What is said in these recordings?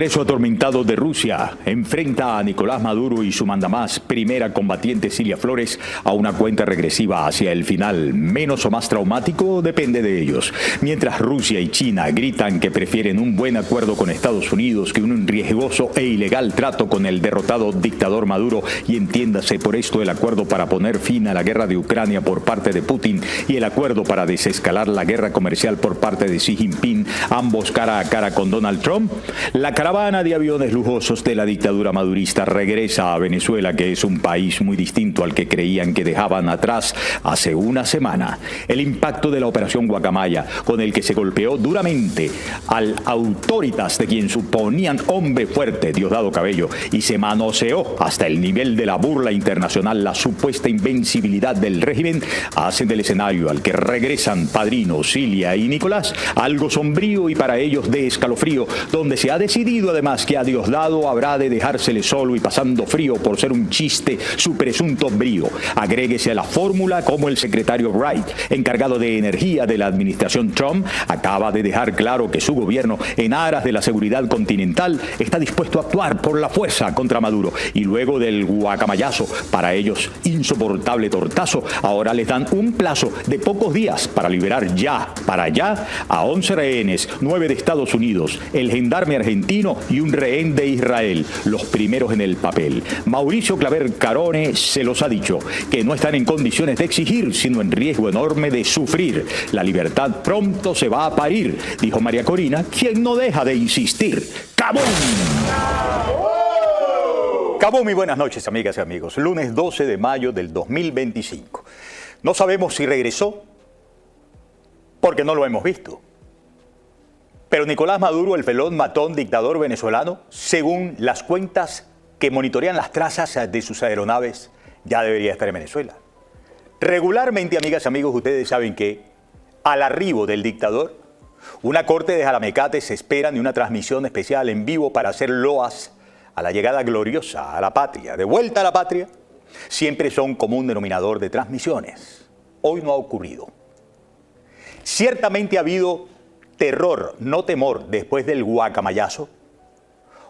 Congreso atormentado de Rusia enfrenta a Nicolás Maduro y su mandamás, primera combatiente Cilia Flores, a una cuenta regresiva hacia el final. Menos o más traumático depende de ellos. Mientras Rusia y China gritan que prefieren un buen acuerdo con Estados Unidos que un riesgoso e ilegal trato con el derrotado dictador Maduro, y entiéndase por esto el acuerdo para poner fin a la guerra de Ucrania por parte de Putin y el acuerdo para desescalar la guerra comercial por parte de Xi Jinping, ambos cara a cara con Donald Trump, la caravana de aviones lujosos de la dictadura madurista regresa a Venezuela, que es un país muy distinto al que creían que dejaban atrás hace una semana. El impacto de la operación Guacamaya, con el que se golpeó duramente al Autoritas, de quien suponían hombre fuerte, Diosdado Cabello, y se manoseó hasta el nivel de la burla internacional la supuesta invencibilidad del régimen, hacen del escenario al que regresan Padrino, Cilia y Nicolás algo sombrío y para ellos de escalofrío, donde se ha decidido además que a Diosdado habrá de dejársele solo y pasando frío por ser un chiste su presunto brío. Agréguese a la fórmula como el secretario Wright, encargado de energía de la administración Trump, acaba de dejar claro que su gobierno, en aras de la seguridad continental, está dispuesto a actuar por la fuerza contra Maduro. Y luego del guacamayazo, para ellos insoportable tortazo, ahora les dan un plazo de pocos días para liberar para allá, a 11 rehenes, 9 de Estados Unidos, el gendarme argentino y un rehén de Israel, los primeros en el papel. Mauricio Claver Carone se los ha dicho, que no están en condiciones de exigir, sino en riesgo enorme de sufrir. La libertad pronto se va a parir, dijo María Corina, quien no deja de insistir. ¡Cabum! ¡Cabum! Y buenas noches, amigas y amigos. Lunes 12 de mayo del 2025. No sabemos si regresó, porque no lo hemos visto. Pero Nicolás Maduro, el felón matón dictador venezolano, según las cuentas que monitorean las trazas de sus aeronaves, ya debería estar en Venezuela. Regularmente, amigas y amigos, ustedes saben que al arribo del dictador, una corte de Jalamecates esperan y una transmisión especial en vivo para hacer loas a la llegada gloriosa a la patria. De vuelta a la patria, siempre son común denominador de transmisiones. Hoy no ha ocurrido. Ciertamente ha habido terror, no temor, después del guacamayazo,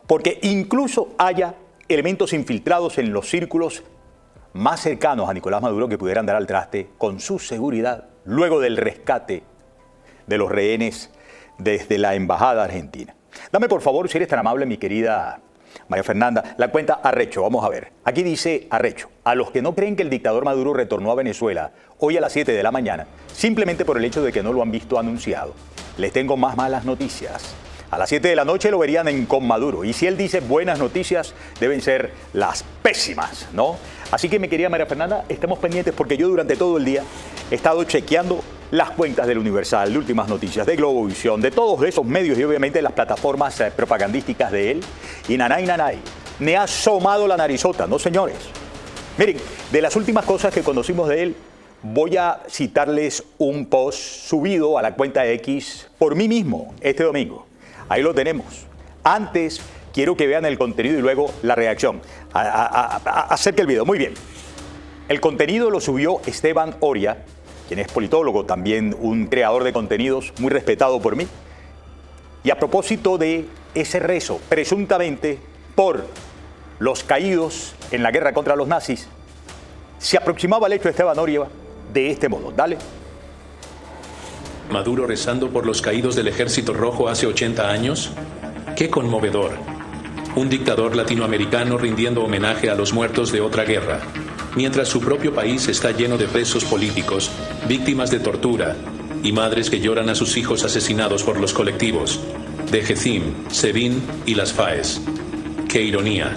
porque incluso haya elementos infiltrados en los círculos más cercanos a Nicolás Maduro que pudieran dar al traste con su seguridad luego del rescate de los rehenes desde la embajada argentina. Dame por favor, si eres tan amable, mi querida María Fernanda, la cuenta Arrecho. Vamos a ver. Aquí dice Arrecho: a los que no creen que el dictador Maduro retornó a Venezuela hoy a las 7 de la mañana, simplemente por el hecho de que no lo han visto anunciado, les tengo más malas noticias. A las 7 de la noche lo verían con Maduro. Y si él dice buenas noticias, deben ser las pésimas, ¿no? Así que, mi querida María Fernanda, estemos pendientes porque yo durante todo el día he estado chequeando las cuentas del Universal, de Últimas Noticias, de Globovisión, de todos esos medios y obviamente las plataformas propagandísticas de él. Y nanay, me ha asomado la narizota, ¿no, señores? Miren, de las últimas cosas que conocimos de él, voy a citarles un post subido a la cuenta X por mí mismo este domingo. Ahí lo tenemos. Antes, quiero que vean el contenido y luego la reacción. Acerca el video. Muy bien. El contenido lo subió Esteban Oria, quien es politólogo, también un creador de contenidos muy respetado por mí. Y a propósito de ese rezo, presuntamente por los caídos en la guerra contra los nazis, se aproximaba el hecho de Esteban Oria de este modo. Dale. Maduro rezando por los caídos del Ejército Rojo hace 80 años. ¡Qué conmovedor! Un dictador latinoamericano rindiendo homenaje a los muertos de otra guerra, mientras su propio país está lleno de presos políticos, víctimas de tortura, y madres que lloran a sus hijos asesinados por los colectivos de Jezim, Sevin y las FAES. ¡Qué ironía!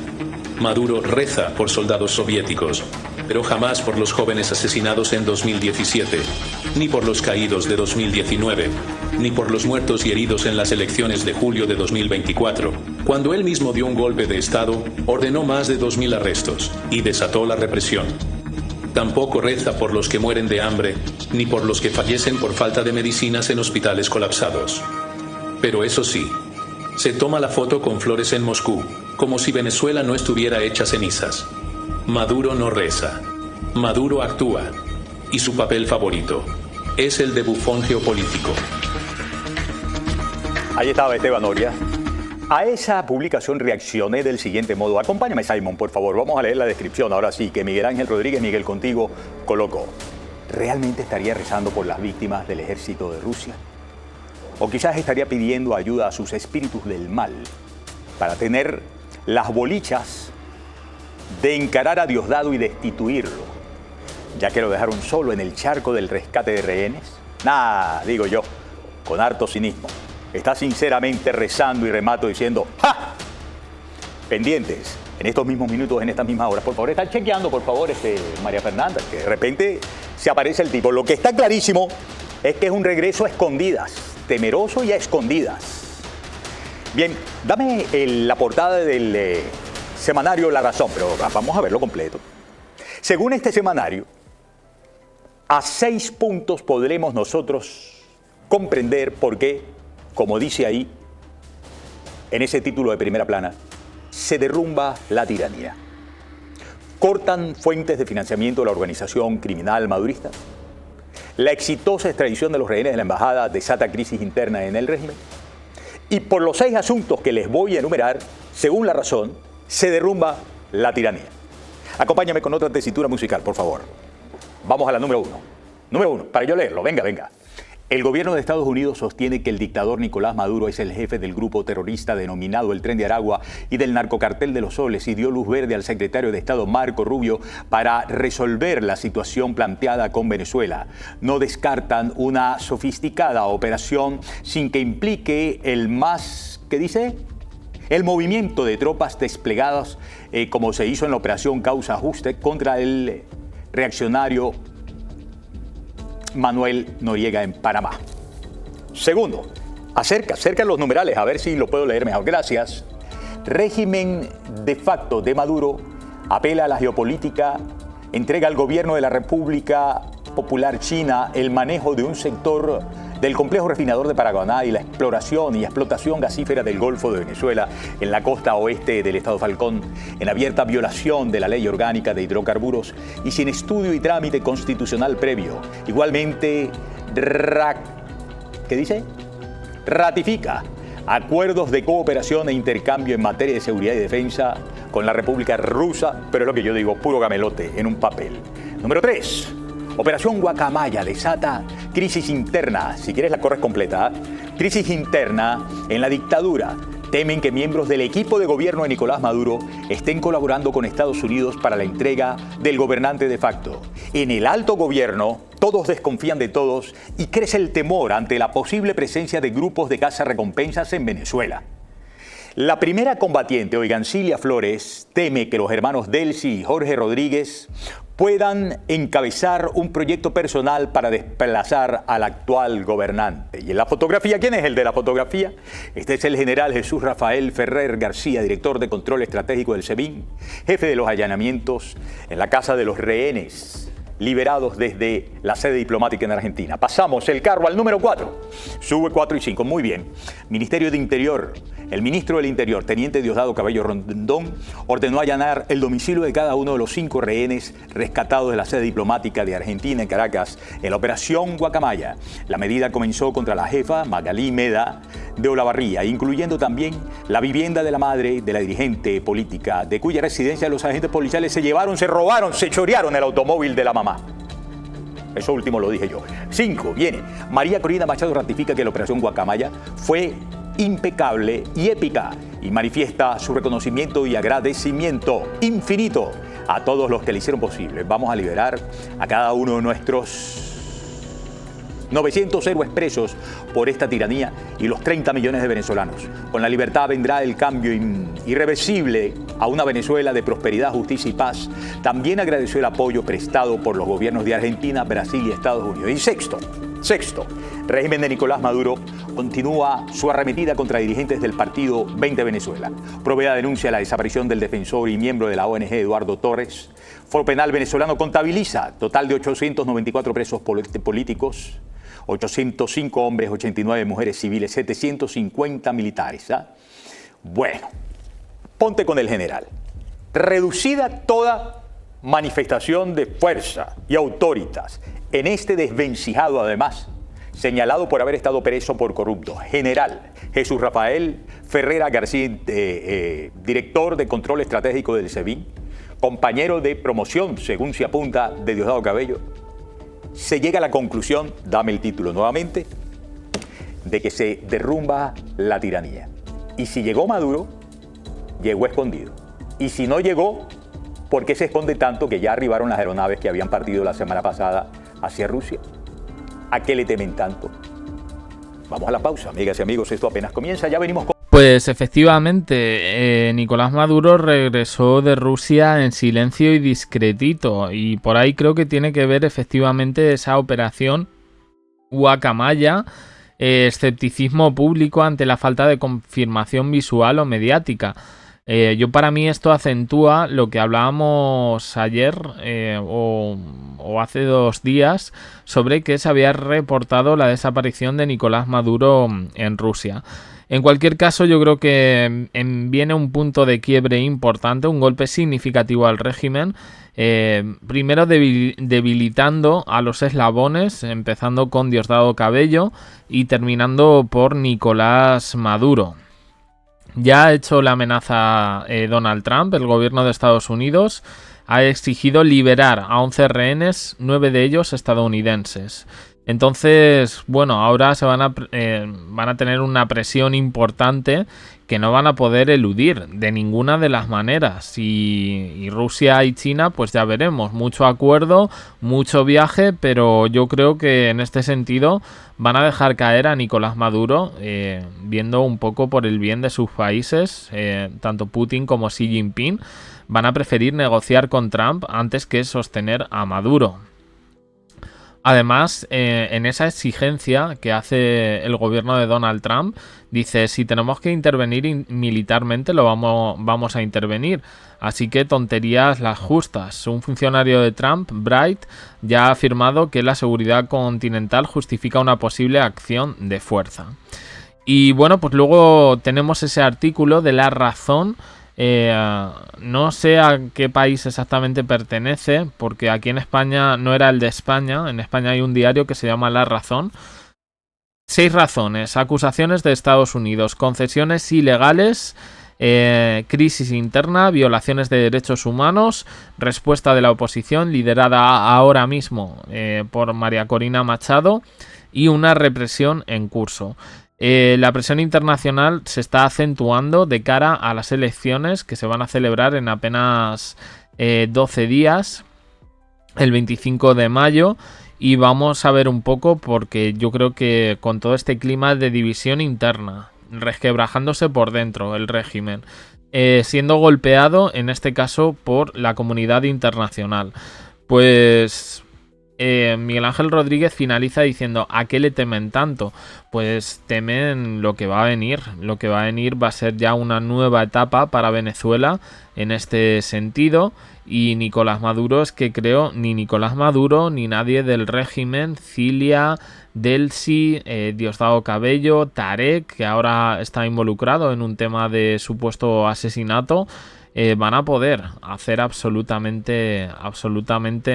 Maduro reza por soldados soviéticos, pero jamás por los jóvenes asesinados en 2017, ni por los caídos de 2019, ni por los muertos y heridos en las elecciones de julio de 2024, cuando él mismo dio un golpe de Estado, ordenó más de 2.000 arrestos, y desató la represión. Tampoco reza por los que mueren de hambre, ni por los que fallecen por falta de medicinas en hospitales colapsados. Pero eso sí, se toma la foto con flores en Moscú, como si Venezuela no estuviera hecha cenizas. Maduro no reza. Maduro actúa. Y su papel favorito es el de bufón geopolítico. Ahí estaba Esteban Oria. A esa publicación reaccioné del siguiente modo. Acompáñame, Simon, por favor. Vamos a leer la descripción. Ahora sí, que Miguel Ángel Rodríguez, Miguel Contigo, colocó. ¿Realmente estaría rezando por las víctimas del ejército de Rusia? O quizás estaría pidiendo ayuda a sus espíritus del mal para tener las bolichas de encarar a Diosdado y destituirlo, ya que lo dejaron solo en el charco del rescate de rehenes. Nah, digo yo, con harto cinismo. Está sinceramente rezando y remato diciendo ¡ja! Pendientes, en estos mismos minutos, en estas mismas horas. Por favor, están chequeando, por favor, María Fernanda, que de repente se aparece el tipo. Lo que está clarísimo es que es un regreso a escondidas, temeroso y a escondidas. Bien, dame la portada del semanario La Razón, pero vamos a verlo completo. Según este semanario, a 6 puntos podremos nosotros comprender por qué, como dice ahí, en ese título de primera plana, se derrumba la tiranía. Cortan fuentes de financiamiento de la organización criminal madurista. La exitosa extradición de los rehenes de la embajada desata crisis interna en el régimen. Y por los 6 asuntos que les voy a enumerar, según La Razón, se derrumba la tiranía. Acompáñame con otra tesitura musical, por favor. Vamos a la número 1. Número 1, para yo leerlo. Venga, venga. El gobierno de Estados Unidos sostiene que el dictador Nicolás Maduro es el jefe del grupo terrorista denominado el Tren de Aragua y del narcocartel de los Soles, y dio luz verde al secretario de Estado Marco Rubio para resolver la situación planteada con Venezuela. No descartan una sofisticada operación sin que implique el más, ¿qué dice?, el movimiento de tropas desplegadas como se hizo en la operación Causa Ajuste contra el reaccionario Manuel Noriega en Panamá. Segundo, acerca los numerales, a ver si lo puedo leer mejor. Gracias. Régimen de facto de Maduro apela a la geopolítica, entrega al gobierno de la República Popular China el manejo de un sector del complejo refinador de Paraguaná y la exploración y explotación gasífera del Golfo de Venezuela en la costa oeste del estado Falcón, en abierta violación de la ley orgánica de hidrocarburos y sin estudio y trámite constitucional previo. Igualmente, ¿qué dice? Ratifica acuerdos de cooperación e intercambio en materia de seguridad y defensa con la República Rusa, pero es lo que yo digo, puro gamelote en un papel. Número 3. Operación Guacamaya desata crisis interna, si quieres la corres completa, crisis interna en la dictadura. Temen que miembros del equipo de gobierno de Nicolás Maduro estén colaborando con Estados Unidos para la entrega del gobernante de facto. En el alto gobierno, todos desconfían de todos y crece el temor ante la posible presencia de grupos de cazarrecompensas en Venezuela. La primera combatiente, oigan, Cilia Flores, teme que los hermanos Delcy y Jorge Rodríguez puedan encabezar un proyecto personal para desplazar al actual gobernante. Y en la fotografía, ¿quién es el de la fotografía? Este es el general Jesús Rafael Ferrer García, director de Control Estratégico del SEBIN, jefe de los allanamientos en la casa de los rehenes liberados desde la sede diplomática en Argentina. Pasamos el carro al número 4. Sube 4 y 5. Muy bien. Ministerio de Interior. El ministro del Interior, teniente Diosdado Cabello Rondón, ordenó allanar el domicilio de cada uno de los 5 rehenes rescatados de la sede diplomática de Argentina en Caracas en la operación Guacamaya. La medida comenzó contra la jefa Magalí Meda de Olavarría, incluyendo también la vivienda de la madre de la dirigente política, de cuya residencia los agentes policiales se llevaron, se robaron, se chorearon el automóvil de la mamá. Eso último lo dije yo. 5, viene. María Corina Machado ratifica que la operación Guacamaya fue impecable y épica y manifiesta su reconocimiento y agradecimiento infinito a todos los que le hicieron posible. Vamos a liberar a cada uno de nuestros 900 héroes presos por esta tiranía y los 30 millones de venezolanos. Con la libertad vendrá el cambio irreversible a una Venezuela de prosperidad, justicia y paz. También agradeció el apoyo prestado por los gobiernos de Argentina, Brasil y Estados Unidos. Y sexto, régimen de Nicolás Maduro continúa su arremetida contra dirigentes del partido 20 Venezuela. Provea denuncia la desaparición del defensor y miembro de la ONG Eduardo Torres. Foro Penal venezolano contabiliza total de 894 presos políticos, 805 hombres, 89 mujeres civiles, 750 militares. Bueno, ponte con el general. Reducida toda manifestación de fuerza y autoritas en este desvencijado, además, señalado por haber estado preso por corrupto. General Jesús Rafael Ferrera García, director de Control Estratégico del SEBIN, compañero de promoción, según se apunta, de Diosdado Cabello, se llega a la conclusión, dame el título nuevamente, de que se derrumba la tiranía. Y si llegó Maduro, llegó escondido. Y si no llegó, ¿por qué se esconde tanto que ya arribaron las aeronaves que habían partido la semana pasada hacia Rusia? ¿A qué le temen tanto? Vamos a la pausa, amigas y amigos, esto apenas comienza, ya venimos con... Pues efectivamente, Nicolás Maduro regresó de Rusia en silencio y discretito, y por ahí creo que tiene que ver efectivamente esa operación Guacamaya, escepticismo público ante la falta de confirmación visual o mediática. Para mí esto acentúa lo que hablábamos ayer o hace 2 días sobre que se había reportado la desaparición de Nicolás Maduro en Rusia. En cualquier caso, yo creo que viene un punto de quiebre importante, un golpe significativo al régimen, primero debilitando a los eslabones, empezando con Diosdado Cabello y terminando por Nicolás Maduro. Ya ha hecho la amenaza Donald Trump, el gobierno de Estados Unidos ha exigido liberar a 11 rehenes, 9 de ellos estadounidenses. Entonces, bueno, ahora van a tener una presión importante que no van a poder eludir de ninguna de las maneras. Y Rusia y China, pues ya veremos, mucho acuerdo, mucho viaje, pero yo creo que en este sentido van a dejar caer a Nicolás Maduro, viendo un poco por el bien de sus países, tanto Putin como Xi Jinping van a preferir negociar con Trump antes que sostener a Maduro. Además, en esa exigencia que hace el gobierno de Donald Trump, dice, si tenemos que intervenir militarmente, lo vamos a intervenir. Así que tonterías las justas. Un funcionario de Trump, Bright, ya ha afirmado que la seguridad continental justifica una posible acción de fuerza. Y bueno, pues luego tenemos ese artículo de La Razón. No sé a qué país exactamente pertenece, porque aquí en España no era el de España. En España hay un diario que se llama La Razón. 6 razones: acusaciones de Estados Unidos, concesiones ilegales, crisis interna, violaciones de derechos humanos, respuesta de la oposición liderada ahora mismo por María Corina Machado y una represión en curso. La presión internacional se está acentuando de cara a las elecciones que se van a celebrar en apenas 12 días, el 25 de mayo, y vamos a ver un poco porque yo creo que con todo este clima de división interna, resquebrajándose por dentro el régimen, siendo golpeado en este caso por la comunidad internacional, pues... Miguel Ángel Rodríguez finaliza diciendo, ¿a qué le temen tanto? Pues temen lo que va a venir. Lo que va a venir va a ser ya una nueva etapa para Venezuela en este sentido. Y Nicolás Maduro, es que creo, ni Nicolás Maduro ni nadie del régimen, Cilia, Delcy, Diosdado Cabello, Tarek, que ahora está involucrado en un tema de supuesto asesinato, van a poder hacer absolutamente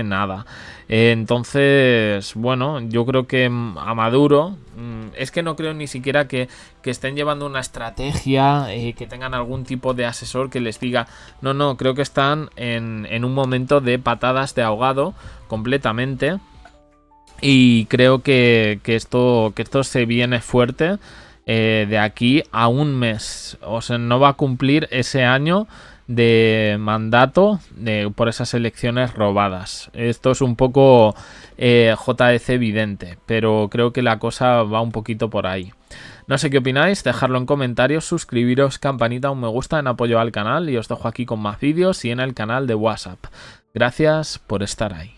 nada. Entonces, bueno, yo creo que a Maduro, es que no creo ni siquiera que estén llevando una estrategia, que tengan algún tipo de asesor que les diga, no, creo que están en un momento de patadas de ahogado completamente, y creo que esto se viene fuerte de aquí a un mes. O sea, no va a cumplir ese año de mandato por esas elecciones robadas. Esto es un poco JC evidente, pero creo que la cosa va un poquito por ahí. No sé qué opináis, dejadlo en comentarios, suscribiros, campanita, un me gusta en apoyo al canal, y os dejo aquí con más vídeos y en el canal de WhatsApp. Gracias por estar ahí.